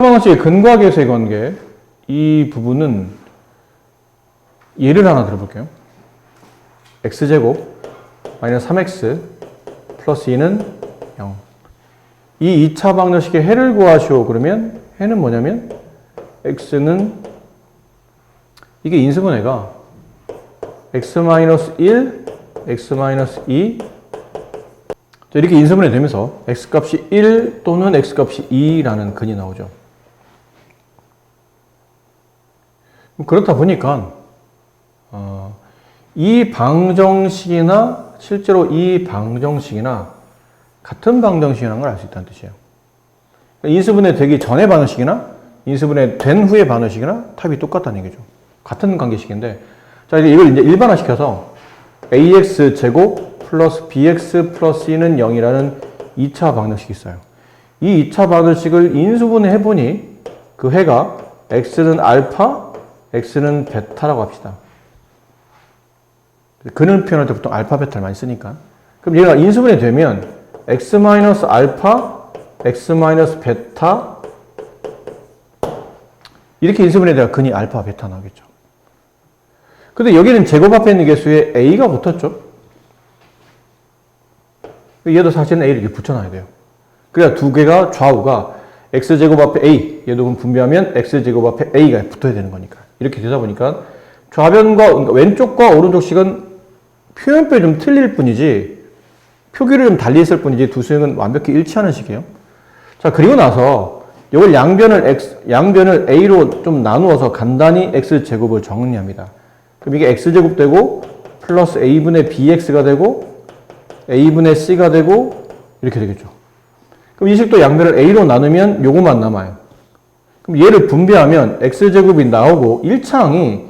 방식의 근과 계수의 관계, 이 부분은 예를 하나 들어볼게요. x제곱 마이너스 3x 플러스 2는 0. 이 2차 방정식의 해를 구하시오. 그러면 해는 뭐냐면 x는 이게 인수분해가 x-1, x-2 이렇게 인수분해 되면서 x값이 1 또는 x값이 2라는 근이 나오죠. 그렇다 보니까 이 방정식이나 실제로 이 방정식이나 같은 방정식이라는 걸 알 수 있다는 뜻이에요. 인수분해 되기 전의 방정식이나 인수분해 된 후의 방정식이나 답이 똑같다는 얘기죠. 같은 관계식인데, 자, 이걸 이제 일반화시켜서 ax 제곱 플러스 bx 플러스 c는 0이라는 2차 방정식이 있어요. 이 2차 방정식을 인수분해 해보니 그 해가 x는 알파, x는 베타라고 합시다. 근을 표현할 때 보통 알파, 베타를 많이 쓰니까. 그럼 얘가 인수분해 되면 x 마이너스 알파, x 마이너스 베타 이렇게 인수분해 돼야 근이 알파, 베타 나오겠죠. 근데 여기는 제곱 앞에 있는 개수에 a가 붙었죠. 얘도 사실은 a를 이렇게 붙여놔야 돼요. 그래야 두 개가 좌우가 x제곱 앞에 a, 얘도 그럼 분배하면 x제곱 앞에 a가 붙어야 되는 거니까. 이렇게 되다 보니까 좌변과, 그러니까 왼쪽과 오른쪽식은 표현법이 좀 틀릴 뿐이지, 표기를 좀 달리 했을 뿐이지 두 수형은 완벽히 일치하는 식이에요. 자, 그리고 나서 이걸 양변을 a로 좀 나누어서 간단히 x제곱을 정리합니다. 그럼 이게 x제곱 되고 플러스 a분의 bx가 되고 a분의 c가 되고 이렇게 되겠죠. 그럼 이 식도 양변을 a로 나누면 요거만 남아요. 그럼 얘를 분배하면 x제곱이 나오고 1차항이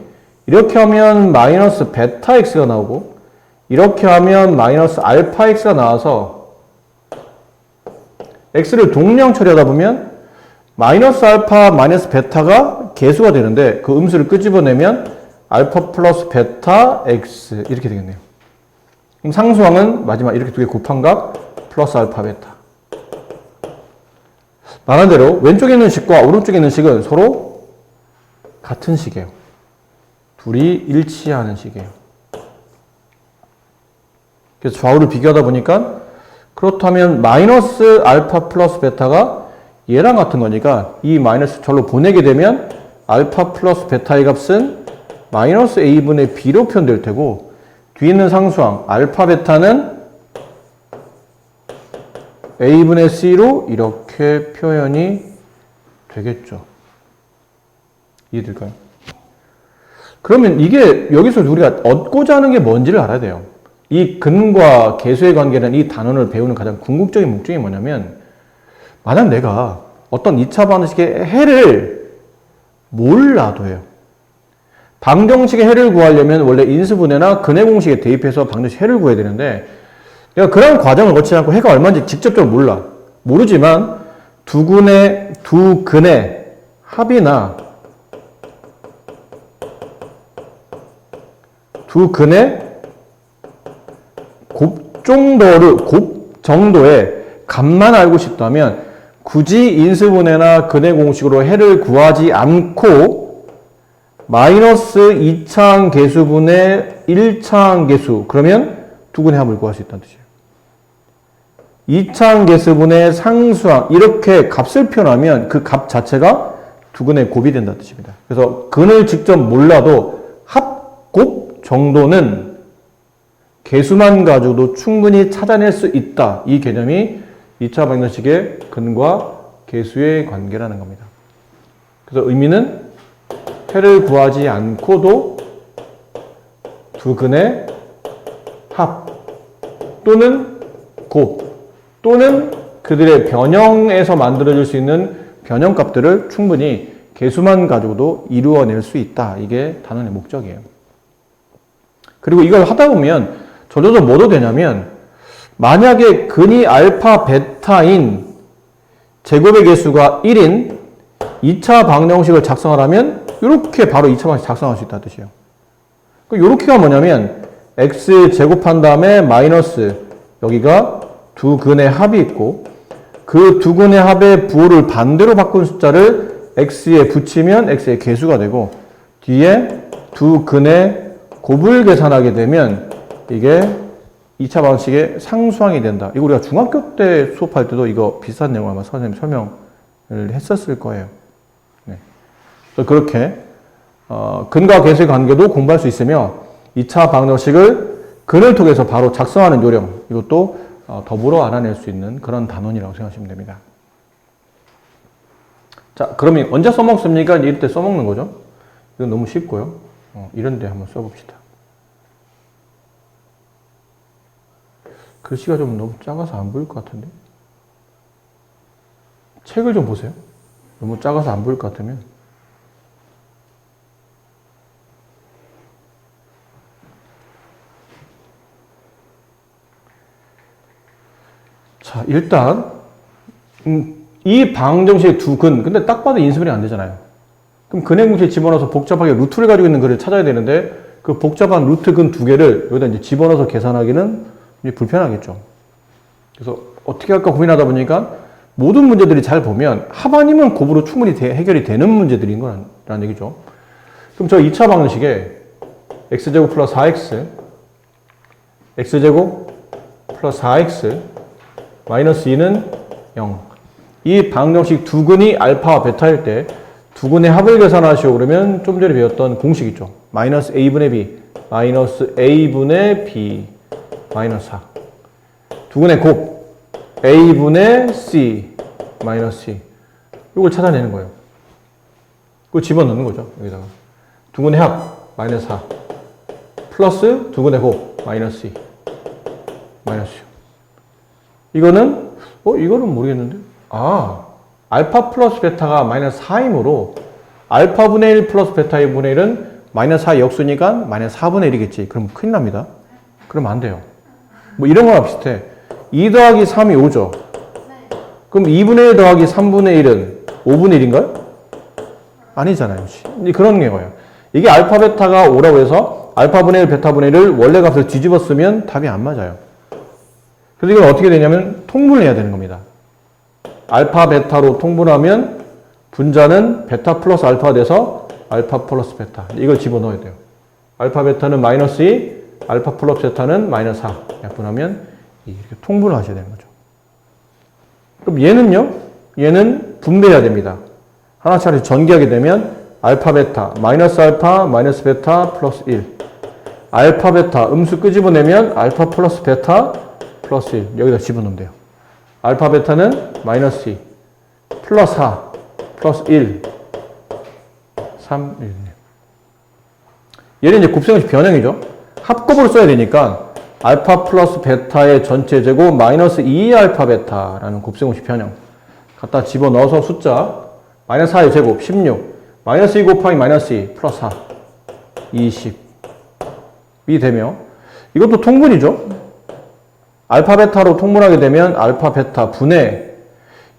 이렇게 하면 마이너스 베타 x가 나오고 이렇게 하면 마이너스 알파 x가 나와서 x를 동량 처리하다 보면 마이너스 알파 마이너스 베타가 개수가 되는데 그 음수를 끄집어내면 알파 플러스 베타 x 이렇게 되겠네요. 그럼 상수항은 마지막 이렇게 두 개 곱한 값 플러스 알파 베타. 말한 대로 왼쪽에 있는 식과 오른쪽에 있는 식은 서로 같은 식이에요. 둘이 일치하는 식이에요. 그래서 좌우를 비교하다 보니까 그렇다면 마이너스 알파 플러스 베타가 얘랑 같은 거니까 이 마이너스 절로 보내게 되면 알파 플러스 베타의 값은 마이너스 a분의 b로 표현될 테고 뒤에 있는 상수항 알파 베타는 a분의 c로 이렇게 표현이 되겠죠. 이해될까요? 그러면 이게 여기서 우리가 얻고자 하는 게 뭔지를 알아야 돼요. 이 근과 계수의 관계는 이 단원을 배우는 가장 궁극적인 목적이 뭐냐면, 만약 내가 어떤 2차 방정식의 해를 몰라도요. 방정식의 해를 구하려면 원래 인수분해나 근해 공식에 대입해서 방정식 해를 구해야 되는데, 내가 그런 과정을 거치지 않고 해가 얼마인지 직접적으로 몰라. 모르지만 두 근의 합이나 두 근의 곱 정도의 값만 알고 싶다면 굳이 인수분해나 근해 공식으로 해를 구하지 않고 마이너스 2차항 계수분의 1차항 계수, 그러면 두 근의 합을 구할 수 있다는 뜻이에요. 2차항 계수분의 상수항, 이렇게 값을 표현하면 그 값 자체가 두 근의 곱이 된다는 뜻입니다. 그래서 근을 직접 몰라도 합곱 정도는 계수만 가지고도 충분히 찾아낼 수 있다. 이 개념이 2차 방정식의 근과 계수의 관계라는 겁니다. 그래서 의미는 해를 구하지 않고도 두 근의 합 또는 곱 또는 그들의 변형에서 만들어질 수 있는 변형값들을 충분히 계수만 가지고도 이루어낼 수 있다. 이게 단원의 목적이에요. 그리고 이걸 하다 보면 저절로 뭐도 되냐면, 만약에 근이 알파 베타인 제곱의 개수가 1인 2차 방정식을 작성하려면 이렇게 바로 2차 방정식 작성할 수 있다는 뜻이에요. 이렇게가 뭐냐면 x 제곱한 다음에 마이너스 여기가 두 근의 합이 있고 그 두 근의 합의 부호를 반대로 바꾼 숫자를 x에 붙이면 x의 개수가 되고 뒤에 두 근의 곱을 계산하게 되면 이게 2차 방정식의 상수항이 된다. 이거 우리가 중학교 때 수업할 때도 이거 비슷한 내용을 아마 선생님 설명을 했었을 거예요. 네. 그래서 그렇게 근과 계수의 관계도 공부할 수 있으며 2차 방정식을 근을 통해서 바로 작성하는 요령, 이것도 더불어 알아낼 수 있는 그런 단원이라고 생각하시면 됩니다. 자, 그러면 언제 써먹습니까? 이럴 때 써먹는 거죠. 이건 너무 쉽고요. 이런 데 한번 써봅시다. 글씨가 좀 너무 작아서 안 보일 것 같은데? 책을 좀 보세요. 너무 작아서 안 보일 것 같으면. 자, 일단 이 방정식의 두 근, 근데 딱 봐도 인수분해 안 되잖아요. 그럼 근의 공식에 집어넣어서 복잡하게 루트를 가지고 있는 글을 찾아야 되는데 그 복잡한 루트 근 두 개를 여기다 이제 집어넣어서 계산하기는 이제 불편하겠죠. 그래서 어떻게 할까 고민하다 보니까 모든 문제들이 잘 보면 합 아니면 곱으로 충분히 해결이 되는 문제들인 거라는 얘기죠. 그럼 저 2차 방정식에 x제곱 플러스 4x, x제곱 플러스 4x 마이너스 2는 0. 이 방정식 두 근이 알파와 베타일 때 두 근의 합을 계산하시오 그러면 좀 전에 배웠던 공식 있죠. 마이너스 a분의 b, 마이너스 a분의 b, 마이너스 4. 두 근의 곱, a분의 c, 마이너스 c. 이걸 찾아내는 거예요. 그걸 집어넣는 거죠. 여기다가. 두 근의 합, 마이너스 4. 플러스 두 근의 곱, 마이너스 2, 마이너스 6. 이거는, 이거는 모르겠는데? 알파 플러스 베타가 마이너스 4이므로 알파분의 1 플러스 베타 1분의 1은 마이너스 4 역수니까 마이너스 4분의 1이겠지. 그럼 큰일 납니다. 그러면 안 돼요. 뭐 이런 거랑 비슷해. 2 더하기 3이 5죠. 그럼 2분의 1 더하기 3분의 1은 5분의 1인가요? 아니잖아요. 그런 거예요. 이게 알파 베타가 5라고 해서 알파분의 1 베타분의 1을 원래 값을 뒤집어 쓰면 답이 안 맞아요. 그래서 이건 어떻게 되냐면 통분을 해야 되는 겁니다. 알파 베타로 통분하면 분자는 베타 플러스 알파가 돼서 알파 플러스 베타. 이걸 집어넣어야 돼요. 알파 베타는 마이너스 2, 알파 플러스 베타는 마이너스 4. 약분하면 이렇게 통분을 하셔야 되는 거죠. 그럼 얘는요? 얘는 분배해야 됩니다. 하나씩 전개하게 되면 알파 베타, 마이너스 알파, 마이너스 베타, 플러스 1. 알파 베타, 음수 끄집어내면 알파 플러스 베타, 플러스 1. 여기다 집어넣으면 돼요. 알파 베타는 마이너스 2, 플러스 4, 플러스 1, 3, 1. 얘는 이제 곱셈공식 변형이죠. 합곱으로 써야 되니까 알파 플러스 베타의 전체 제곱 마이너스 2 알파 베타라는 곱셈공식 변형. 갖다 집어넣어서 숫자 마이너스 4의 제곱 16, 마이너스 2 곱하기 마이너스 2, 플러스 4, 20이 되며 이것도 통분이죠. 알파 베타로 통분하게 되면 알파 베타 분의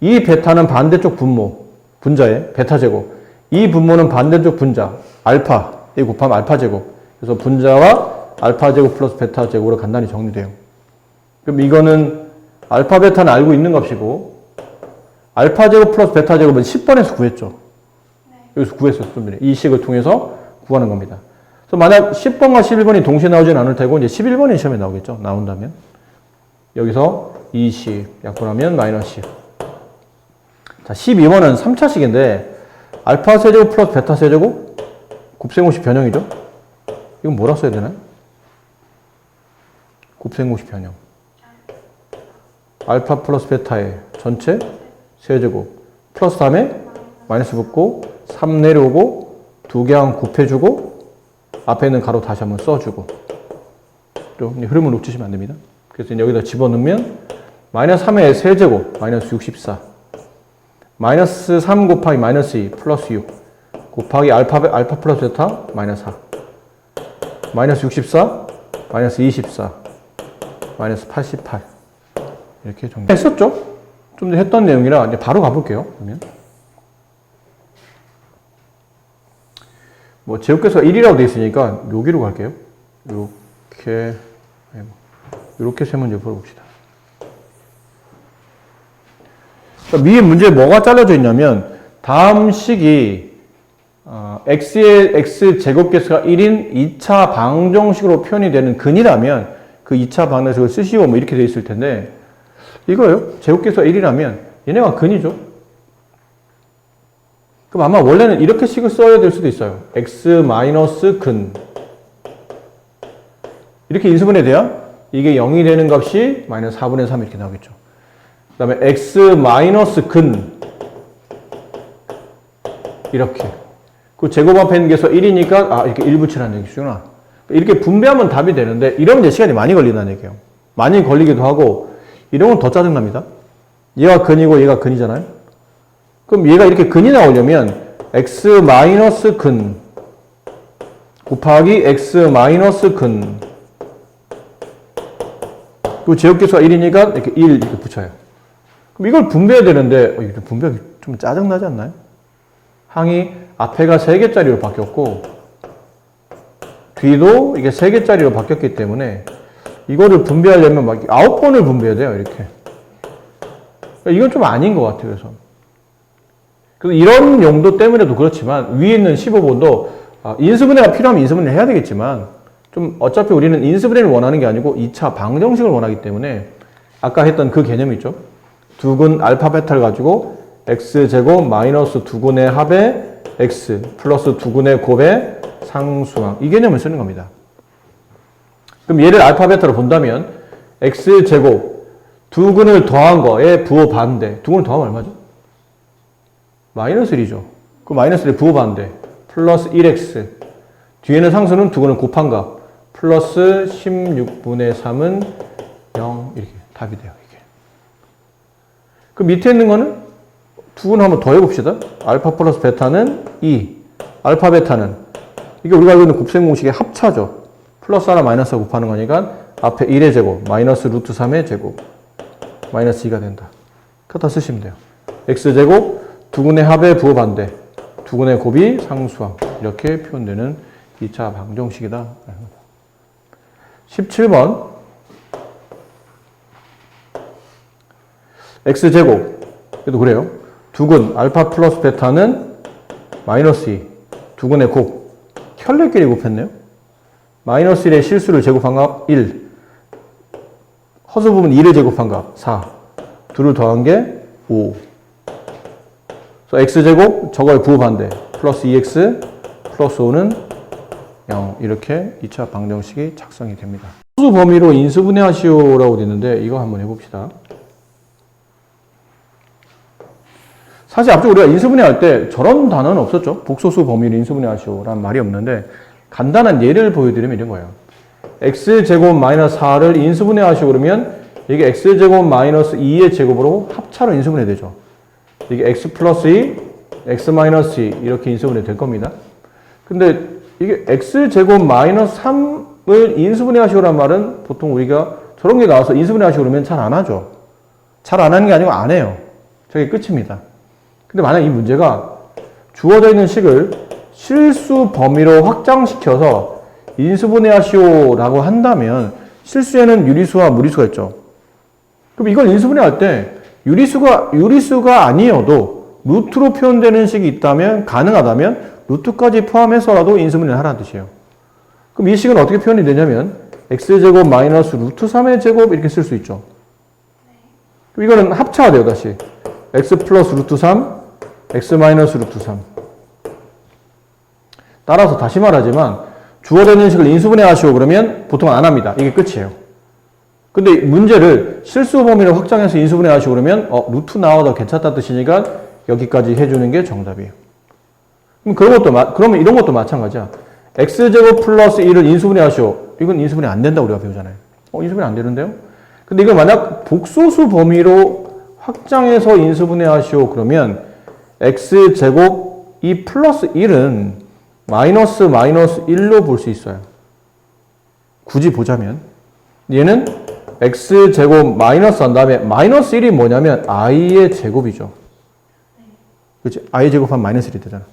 이 베타는 반대쪽 분모, 분자의 베타 제곱. 이 분모는 반대쪽 분자, 알파. 이 곱하면 알파 제곱. 그래서 분자와 알파 제곱 플러스 베타 제곱으로 간단히 정리돼요. 그럼 이거는 알파 베타는 알고 있는 값이고 알파 제곱 플러스 베타 제곱은 10번에서 구했죠. 여기서 구했어요. 이 식을 통해서 구하는 겁니다. 그래서 만약 10번과 11번이 동시에 나오진 않을 테고 이제 11번이 시험에 나오겠죠. 나온다면. 여기서 20 약분하면 마이너스 10. 자, 12번은 3차식인데 알파 세제곱 플러스 베타 세제곱 곱셈공식 변형이죠. 이건 뭐라 써야 되나요? 곱셈공식 변형. 알파 플러스 베타의 전체 세제곱 플러스 다음에 마이너스 붙고 3 내려오고 두 개 한 곱해주고 앞에 있는 가로 다시 한번 써주고 또 흐름을 놓치시면 안 됩니다. 그래서 여기다 집어넣으면 마이너스 3의 세제곱 마이너스 64 마이너스 3 곱하기 마이너스 2 플러스 6 곱하기 알파 플러스 베타 마이너스 4 마이너스 64 마이너스 24 마이너스 88 이렇게 정리했었죠? 좀 전에 했던 내용이라 이제 바로 가볼게요. 그러면 뭐 제곱계수가 1이라고 되어 있으니까 여기로 갈게요. 이렇게 세 문제 풀어봅시다. 그러니까 위에 문제에 뭐가 잘라져 있냐면 다음 식이 x의 x 제곱계수가 1인 2차 방정식으로 표현이 되는 근이라면 그 2차 방정식을 쓰시오 뭐 이렇게 돼 있을 텐데 이거요. 제곱계수가 1이라면 얘네가 근이죠. 그럼 아마 원래는 이렇게 식을 써야 될 수도 있어요. x 마이너스 근 이렇게 인수분해 돼야 이게 0이 되는 값이 마이너스 4분의 3 이렇게 나오겠죠. 그 다음에 x 마이너스 근 이렇게 그 제곱 앞에 있는 계수가 1이니까 이렇게 1 붙이라는 얘기구나. 이렇게 분배하면 답이 되는데 이러면 이제 시간이 많이 걸린다는 얘기예요. 많이 걸리기도 하고 이러면 더 짜증납니다. 얘가 근이고 얘가 근이잖아요. 그럼 얘가 이렇게 근이 나오려면 x 마이너스 근 곱하기 x 마이너스 근 그 제곱계수가 1이니까 이렇게 1 이렇게 붙여요. 그럼 이걸 분배해야 되는데 분배하기 좀 짜증나지 않나요? 항이 앞에가 3개짜리로 바뀌었고 뒤도 이게 3개짜리로 바뀌었기 때문에 이거를 분배하려면 막 9번을 분배해야 돼요. 이렇게. 이건 좀 아닌 것 같아요. 그래서 이런 용도 때문에도 그렇지만 위에 있는 15번도 인수분해가 필요하면 인수분해를 해야 되겠지만 좀 어차피 우리는 인수분해를 원하는 게 아니고 2차 방정식을 원하기 때문에 아까 했던 그 개념이 있죠. 두근 알파 베타를 가지고 x제곱 마이너스 두근의 합의 x 플러스 두근의 곱의 상수항 이 개념을 쓰는 겁니다. 그럼 얘를 알파 베타로 본다면 x제곱 두근을 더한 거에 부호 반대 두근을 더하면 얼마죠? 마이너스 1이죠. 그 마이너스 1에 부호 반대 플러스 1x 뒤에는 상수는 두근을 곱한 값 플러스 16분의 3은 0 이렇게 답이 돼요. 이게. 그 밑에 있는 거는 두근 한번 더 해봅시다. 알파 플러스 베타는 2 알파 베타는 이게 우리가 알고 있는 곱셈 공식의 합차죠. 플러스 하나 마이너스 곱하는 거니까 앞에 1의 제곱 마이너스 루트 3의 제곱 마이너스 2가 된다. 그거 다 쓰시면 돼요. x제곱 두근의 합의 부호 반대 두근의 곱이 상수항 이렇게 표현되는 2차 방정식이다. 17번 x제곱 그래도 그래요. 두근 알파 플러스 베타는 마이너스 2 두근의 곱 혈레끼리 곱했네요. 마이너스 1의 실수를 제곱한 값 1 허수 부분 2를 제곱한 값 4 2를 더한 게 5 그래서 x제곱 저거의 부호 반대 플러스 2x 플러스 5는 0 이렇게 2차 방정식이 작성이 됩니다. 소수 범위로 인수분해하시오라고 되어 있는데 이거 한번 해봅시다. 사실 앞쪽 우리가 인수분해할 때 저런 단어는 없었죠. 복소수 범위로 인수분해하시오라는 말이 없는데 간단한 예를 보여드리면 이런 거예요. x제곱 마이너스 4를 인수분해하시오 그러면 이게 x제곱 마이너스 2의 제곱으로 합차로 인수분해 되죠. 이게 x 플러스 2, x 마이너스 2 이렇게 인수분해 될 겁니다. 근데 이게 x제곱 마이너스 3을 인수분해 하시오란 말은 보통 우리가 저런 게 나와서 인수분해 하시오 그러면 잘 안 하죠. 잘 안 하는 게 아니고 안 해요. 저게 끝입니다. 근데 만약 이 문제가 주어져 있는 식을 실수 범위로 확장시켜서 인수분해 하시오라고 한다면 실수에는 유리수와 무리수가 있죠. 그럼 이걸 인수분해 할 때 유리수가 아니어도 루트로 표현되는 식이 있다면 가능하다면 루트까지 포함해서라도 인수분해를 하라는 뜻이에요. 그럼 이 식은 어떻게 표현이 되냐면 x제곱 마이너스 루트 3의 제곱 이렇게 쓸 수 있죠. 그럼 이거는 합차가 돼요. 다시 x 플러스 루트 3 x 마이너스 루트 3 따라서 다시 말하지만 주어져 있는 식을 인수분해 하시오 그러면 보통 안 합니다. 이게 끝이에요. 근데 문제를 실수 범위를 확장해서 인수분해 하시오 그러면 루트 나와도 괜찮다 뜻이니까 여기까지 해주는 게 정답이에요. 그러면 이런 것도 마찬가지야. x제곱 플러스 1을 인수분해 하시오. 이건 인수분해 안 된다고 우리가 배우잖아요. 인수분해 안 되는데요? 근데 이걸 만약 복소수 범위로 확장해서 인수분해 하시오. 그러면 x제곱 이 플러스 1은 마이너스 1로 볼 수 있어요. 굳이 보자면. 얘는 x제곱 마이너스 한 다음에 마이너스 1이 뭐냐면 i의 제곱이죠. 그치? i 제곱하면 마이너스 1이 되잖아.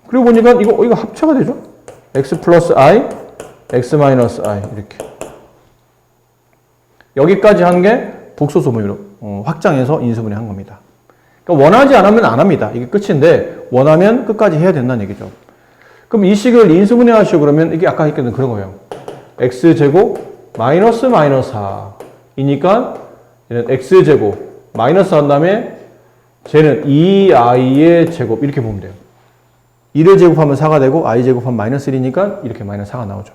그리고 보니까 이거 합차가 되죠? x 플러스 i, x 마이너스 i 이렇게. 여기까지 한 게 복소수 범위로 확장해서 인수분해 한 겁니다. 그러니까 원하지 않으면 안 합니다. 이게 끝인데 원하면 끝까지 해야 된다는 얘기죠. 그럼 이 식을 인수분해 하시오 그러면 이게 아까 했던 그런 거예요. x제곱 마이너스 마이너스 4이니까 얘는 x제곱 마이너스 한 다음에 쟤는 2i의 제곱 이렇게 보면 돼요. 1을 제곱하면 4가 되고 i 제곱하면 마이너스 1이니까 이렇게 마이너스 4가 나오죠.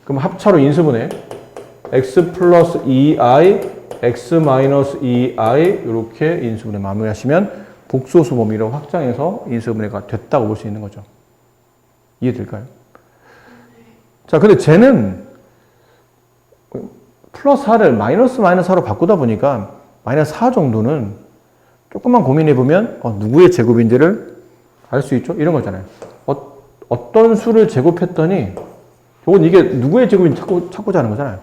그럼 합차로 인수분해 x 플러스 2i x 마이너스 2i 이렇게 인수분해 마무리하시면 복소수 범위로 확장해서 인수분해가 됐다고 볼 수 있는 거죠. 이해될까요? 자, 근데 쟤는 플러스 4를 마이너스 마이너스 4로 바꾸다 보니까 마이너스 4 정도는 조금만 고민해보면 누구의 제곱인지를 알 수 있죠? 이런 거잖아요. 어떤 수를 제곱했더니 이건 이게 누구의 제곱인지 찾고자 하는 거잖아요.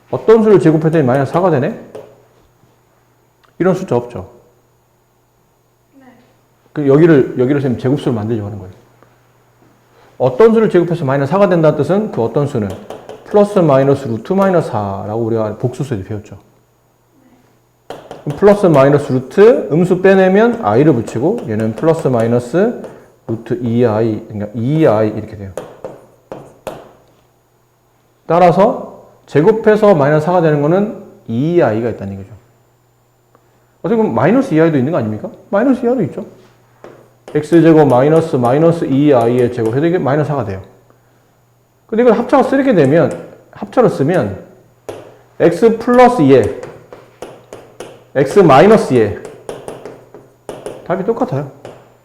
어떤 수를 제곱했더니 마이너스 4가 되네? 이런 숫자 없죠? 네. 여기를 선생님 제곱수를 만들려고 하는 거예요. 어떤 수를 제곱해서 마이너스 4가 된다는 뜻은 그 어떤 수는 플러스 마이너스 루트 마이너스 4라고 우리가 복수수에도 배웠죠. 플러스 마이너스 루트 음수 빼내면 i를 붙이고 얘는 플러스 마이너스 루트 2i 그러니까 2i 이렇게 돼요. 따라서 제곱해서 마이너스 4가 되는 거는 2i가 있다는 얘기죠. 어떻게 보면 마이너스 2i도 있는 거 아닙니까? 마이너스 2i도 있죠. x제곱 마이너스 마이너스 2i의 제곱 해도 이게 마이너스 4가 돼요. 근데 이걸 합차로 쓰게 되면 합차로 쓰면 x 플러스 2에 x 마이너스 2에 답이 똑같아요.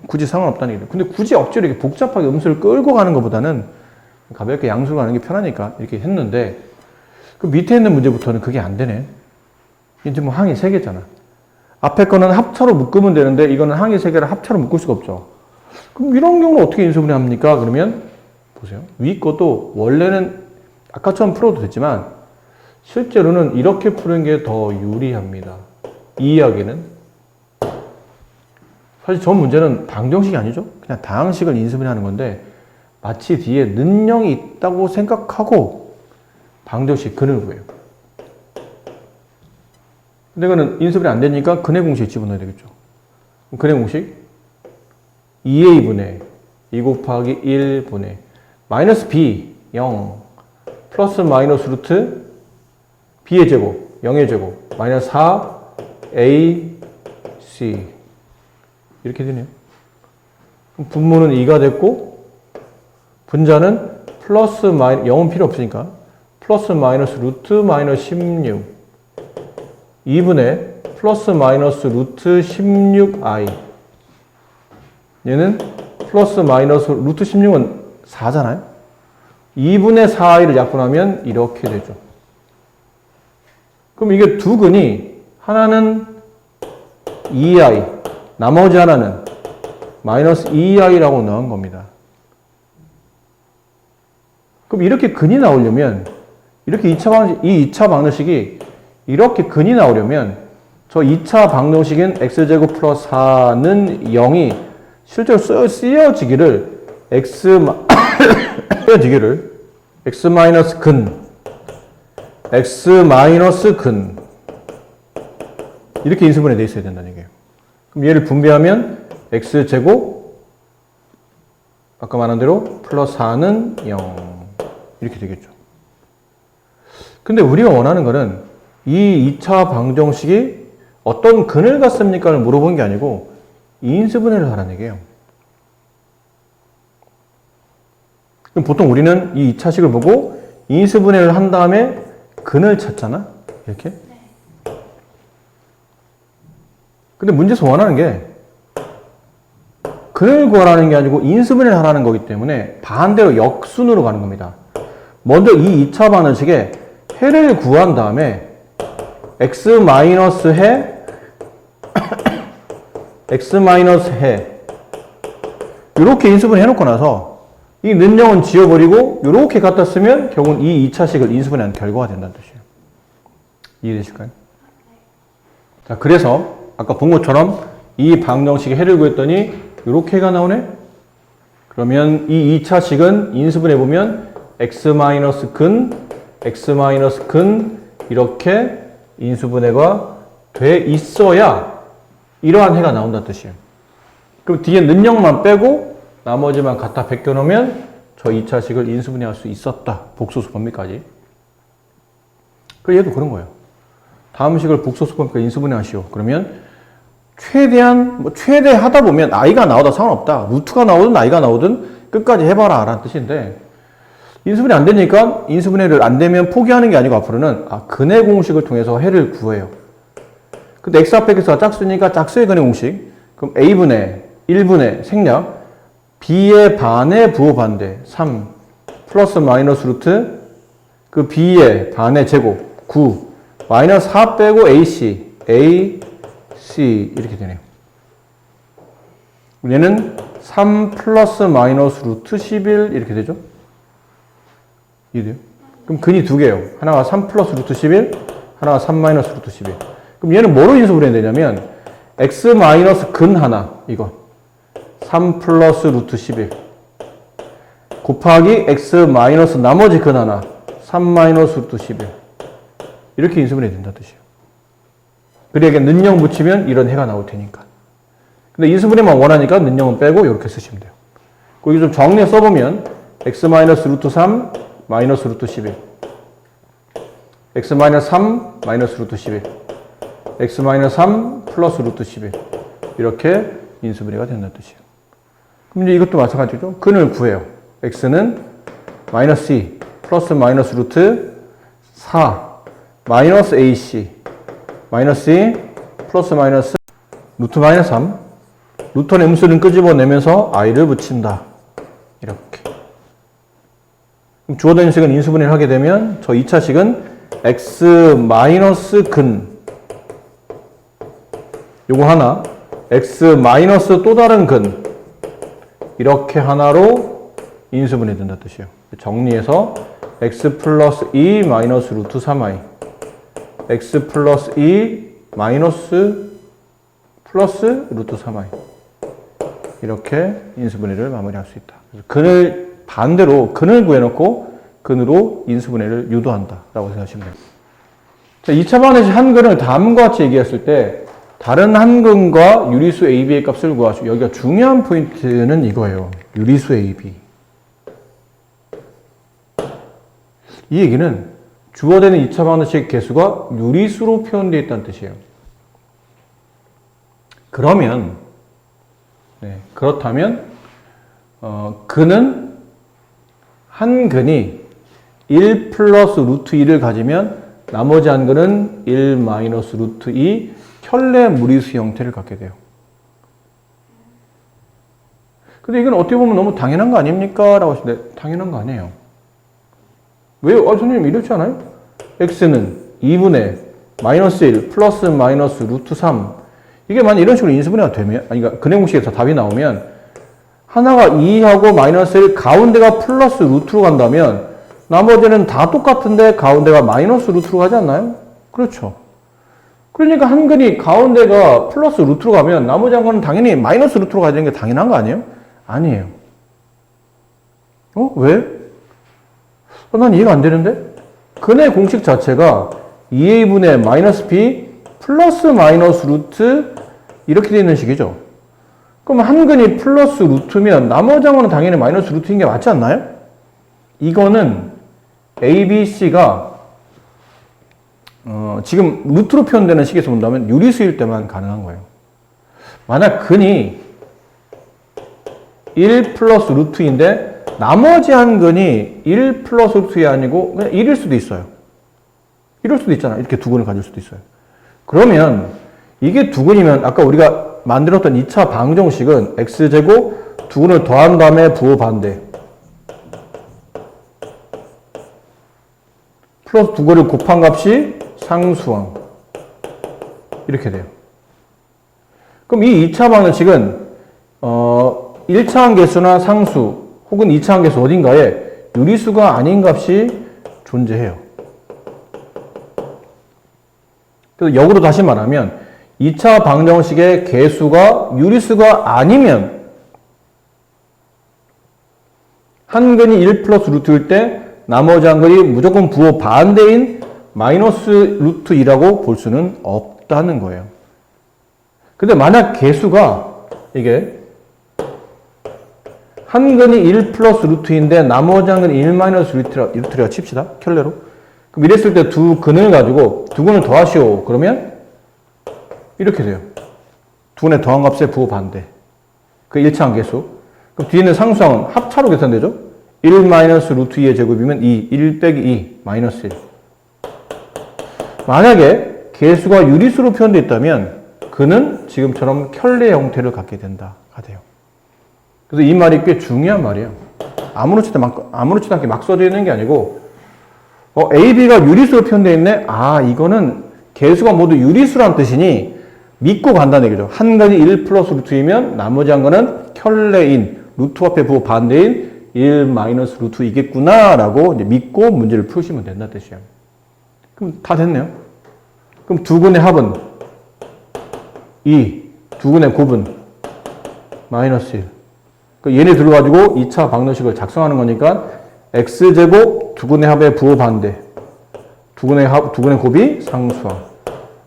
굳이 상관없다는 얘기죠. 근데 굳이 억지로 이렇게 복잡하게 음수를 끌고 가는 것보다는 가볍게 양수로 가는 게 편하니까 이렇게 했는데 그 밑에 있는 문제부터는 그게 안 되네. 이제 뭐 항이 3개잖아. 앞에 거는 합차로 묶으면 되는데 이거는 항이 3개를 합차로 묶을 수가 없죠. 그럼 이런 경우는 어떻게 인수분해 합니까? 그러면 보세요. 위 것도 원래는 아까처럼 풀어도 됐지만 실제로는 이렇게 푸는 게 더 유리합니다. 이 이야기는 사실 저 문제는 방정식이 아니죠. 그냥 다항식을 인수분해 하는 건데 마치 뒤에 는영이 있다고 생각하고 방정식 근을 구해요. 근데 이거는 인수분해 안 되니까 근의 공식에 집어넣어야 되겠죠. 근의 공식 2a분의 2 곱하기 1분의 마이너스 b 0 플러스 마이너스 루트 b의 제곱 0의 제곱 마이너스 4 a c 이렇게 되네요. 분모는 2가 됐고 분자는 플러스 마이너스 0은 필요 없으니까 플러스 마이너스 루트 마이너스 16 2분의 플러스 마이너스 루트 16i 얘는 플러스 마이너스 루트 16은 4잖아요. 2분의 4i를 약분하면 이렇게 되죠. 그럼 이게 두 근이 하나는 2i 나머지 하나는 마이너스 2i라고 나온 겁니다. 그럼 이렇게 근이 나오려면 이렇게 이 2차 방정식이 이렇게 근이 나오려면 저 2차 방정식인 x제곱 플러스 4는 0이 실제로 쓰여지기를 x 마이너스 근 이렇게 인수분해 돼 있어야 된다는 얘기예요. 그럼 얘를 분배하면 x제곱 아까 말한 대로 플러스 4는 0 이렇게 되겠죠. 근데 우리가 원하는 거는 이 2차 방정식이 어떤 근을 갖습니까를 물어본 게 아니고 인수분해를 하라는 얘기예요. 그럼 보통 우리는 이 2차식을 보고 인수분해를 한 다음에 근을 찾잖아? 이렇게? 근데 문제에서 원하는 게 근을 구하라는 게 아니고 인수분해를 하라는 거기 때문에 반대로 역순으로 가는 겁니다. 먼저 이 2차 방정식에 해를 구한 다음에 x-해 x-해 이렇게 인수분해 해놓고 나서 이 는영은 지워버리고 이렇게 갖다 쓰면 결국은 이 2차식을 인수분해한 결과가 된다는 뜻이에요. 이해되실까요? 자, 그래서 아까 본 것처럼 이 방정식의 해를 구했더니 이렇게 해가 나오네? 그러면 이 2차식은 인수분해 보면 x-근 이렇게 인수분해가 돼 있어야 이러한 해가 나온다는 뜻이에요. 그럼 뒤에 는영만 빼고 나머지만 갖다 베껴놓으면 저 2차식을 인수분해할 수 있었다. 복소수 범위까지. 그 얘도 그런 거예요. 다음 식을 복소수 범위까지 인수분해하시오. 그러면 최대한 최대 하다 보면 i가 나오다 상관없다. 루트가 나오든 i가 나오든 끝까지 해봐라 라는 뜻인데, 인수분해 안 되니까 인수분해를 안 되면 포기하는 게 아니고 앞으로는 근해 공식을 통해서 해를 구해요. 근데 x 앞에 x가 짝수니까 짝수의 근해 공식. 그럼 a분의 1분의 생략 b의 반의 부호 반대 3 플러스 마이너스 루트 그 b의 반의 제곱 9 마이너스 4 빼고 ac ac 이렇게 되네요. 얘는 3 플러스 마이너스 루트 11 이렇게 되죠. 이해돼요? 그럼 근이 두 개예요. 하나가 3 플러스 루트 11 하나가 3 마이너스 루트 11. 그럼 얘는 뭐로 인수분해 되냐면 x 마이너스 근 하나 이거 3 플러스 루트 11 곱하기 x 마이너스 나머지 근 하나 3 마이너스 루트 11 이렇게 인수분해 된다 뜻이에요. 그리고 는영 붙이면 이런 해가 나올 테니까. 근데 인수분해만 원하니까 는영은 빼고 이렇게 쓰시면 돼요. 거기 좀 정리해 써보면 x 마이너스 루트 3 마이너스 루트 11 x 마이너스 3 마이너스 루트 11 x 마이너스 3 플러스 루트 11 이렇게 인수분해가 된다는 뜻이에요. 그럼 이제 이것도 마찬가지죠. 근을 구해요. x는 마이너스 2 플러스 마이너스 루트 4 마이너스 ac 마이너스 2 플러스 마이너스 루트 마이너스 3 루트의 음수를 끄집어내면서 i를 붙인다. 이렇게. 그럼 주어진 식은 인수분해를 하게 되면 저 2차식은 x 마이너스 근 요거 하나 x 마이너스 또 다른 근 이렇게 하나로 인수분해 된다 뜻이에요. 정리해서 x 플러스 2 마이너스 루트 3i x 플러스 2 마이너스 플러스 루트 3i 이렇게 인수분해를 마무리할 수 있다. 그래서 근을 반대로 근을 구해놓고 근으로 인수분해를 유도한다 라고 생각하시면 됩니다. 자, 2차 방정식 한 근을 다음과 같이 얘기했을 때 다른 한 근과 유리수 AB의 값을 구하시오. 여기가 중요한 포인트는 이거예요. 유리수 AB. 이 얘기는 주어되는 2차 방정식 개수가 유리수로 표현되어 있다는 뜻이에요. 그렇다면 근은 한 근이 1 플러스 루트 2를 가지면 나머지 한 근은 1 마이너스 루트 2 현례 무리수 형태를 갖게 돼요. 근데 이건 어떻게 보면 너무 당연한 거 아닙니까? 라고 하시는데 당연한 거 아니에요. 왜요? 선생님 이렇지 않아요? x는 2분의 마이너스 1 플러스 마이너스 루트 3 이게 만약 이런 식으로 인수분해가 되면 그러니까 근해 공식에서 답이 나오면 하나가 2하고 마이너스 1 가운데가 플러스 루트로 간다면 나머지는 다 똑같은데 가운데가 마이너스 루트로 가지 않나요? 그렇죠. 그러니까 한 근이 가운데가 플러스 루트로 가면 나머지 한 건은 당연히 마이너스 루트로 가야 되는 게 당연한 거 아니에요? 아니에요. 왜? 난 이해가 안 되는데? 근의 공식 자체가 2a분의 마이너스 b 플러스 마이너스 루트 이렇게 되어 있는 식이죠. 그럼 한 근이 플러스 루트면 나머지 한 건은 당연히 마이너스 루트인 게 맞지 않나요? 이거는 a, b, c가 지금 루트로 표현되는 식에서 본다면 유리수일 때만 가능한 거예요. 만약 근이 1 플러스 루트인데 나머지 한 근이 1 플러스 루트가 아니고 그냥 1일 수도 있어요. 이럴 수도 있잖아요. 이렇게 두 근을 가질 수도 있어요. 그러면 이게 두 근이면 아까 우리가 만들었던 2차 방정식은 x제곱 두 근을 더한 다음에 부호 반대 플러스 두 근을 곱한 값이 상수항 이렇게 돼요. 그럼 이 2차 방정식은 1차 항계수나 상수 혹은 2차 항계수 어딘가에 유리수가 아닌 값이 존재해요. 그래서 역으로 다시 말하면 2차 방정식의 개수가 유리수가 아니면 한 근이 1 플러스 루트일 때 나머지 한 근이 무조건 부호 반대인 마이너스 루트 2라고 볼 수는 없다는 거예요. 근데 만약 개수가 이게 한 근이 1 플러스 루트인데 나머지 한 근이 1 마이너스 루트라 칩시다. 켤레로. 그럼 이랬을 때 두 근을 가지고 두 근을 더하시오. 그러면 이렇게 돼요. 두 근의 더한 값의 부호 반대. 그 1차항 개수. 그럼 뒤에 있는 상수항은 합차로 계산되죠? 1 마이너스 루트 2의 제곱이면 2. 1 빼기 2 마이너스 1. 만약에 개수가 유리수로 표현되어 있다면 그는 지금처럼 켤레 형태를 갖게 된다가 돼요. 그래서 이 말이 꽤 중요한 말이에요. 아무렇지도 않게 막 써져 있는 게 아니고 A, B가 유리수로 표현되어 있네? 아, 이거는 개수가 모두 유리수란 뜻이니 믿고 간다는 얘기죠. 한 근이 1 플러스 루트이면 나머지 한 근은 켤레인, 루트 앞에 부호 반대인 1 마이너스 루트이겠구나 라고 이제 믿고 문제를 푸시면 된다는 뜻이에요. 그럼 다 됐네요. 그럼 두 근의 합은 2, 두 근의 곱은 마이너스 1. 얘네 들어가지고 2차 방정식을 작성하는 거니까 x제곱 두 근의 합의 부호 반대, 두 근의 곱이 상수항.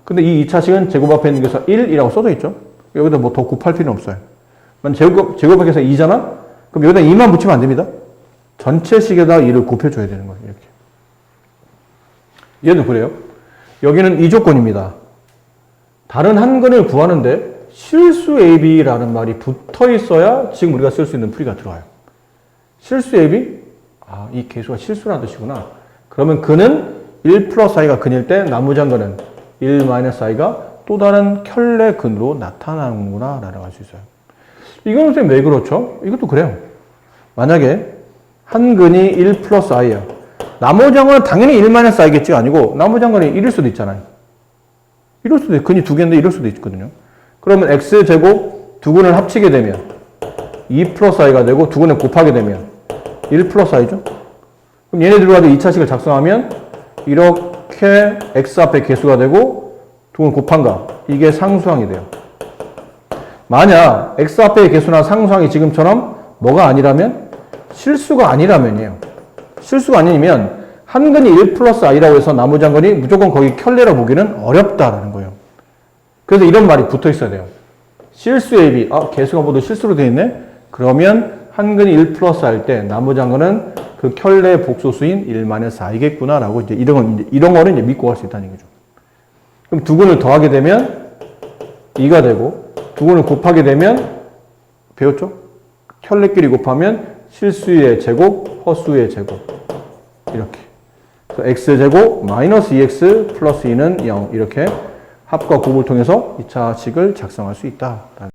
근데 이 2차식은 제곱 앞에 있는 게서 1이라고 써져 있죠. 여기다 뭐 더 곱할 필요는 없어요. 제곱해서 2잖아? 그럼 여기다 2만 붙이면 안 됩니다. 전체 식에다 2를 곱해줘야 되는 거예요. 이렇게. 얘는 그래요. 여기는 이 조건입니다. 다른 한 근을 구하는데 실수 AB라는 말이 붙어 있어야 지금 우리가 쓸 수 있는 풀이가 들어와요. 실수 AB? 아, 이 개수가 실수라는 뜻이구나. 그러면 근은 1 플러스 i가 근일 때 나머지 한 근은 1 마이너스 i가 또 다른 켤레 근으로 나타나는구나 라고 할 수 있어요. 이건 선생님 왜 그렇죠? 이것도 그래요. 만약에 한 근이 1 플러스 i야. 나머지 한 근은 당연히 1 마이너스 i겠지 아니고 나머지 한 근이 1일 수도 있잖아요. 이럴 수도 있고 근이 두 개인데 이럴 수도 있거든요. 그러면 x제곱 두 근을 합치게 되면 2 플러스 i가 되고 두 근을 곱하게 되면 1 플러스 i죠. 그럼 얘네들과 2차식을 작성하면 이렇게 x 앞에 개수가 되고 두 근 곱한 거 이게 상수항이 돼요. 만약 x 앞의 개수나 상수항이 지금처럼 뭐가 아니라면 실수가 아니라면이에요. 실수가 아니면 한 근이 1 플러스 i라고 해서 나머지 한 근이 무조건 거기 켤레라 보기는 어렵다라는 거예요. 그래서 이런 말이 붙어 있어야 돼요. 실수 AB, 개수가 모두 실수로 되어 있네? 그러면 한 근이 1 플러스 할 때 나머지 한 근은 그 켤레 복소수인 1 마이너스 i겠구나 라고 이제 이런 거는 이제 믿고 갈 수 있다는 거죠. 그럼 두 근을 더하게 되면 2가 되고 두 근을 곱하게 되면 배웠죠? 켤레끼리 곱하면 실수의 제곱, 허수의 제곱 이렇게. 그래서 x제곱 마이너스 2x 플러스 2는 0 이렇게 합과 곱을 통해서 2차식을 작성할 수 있다.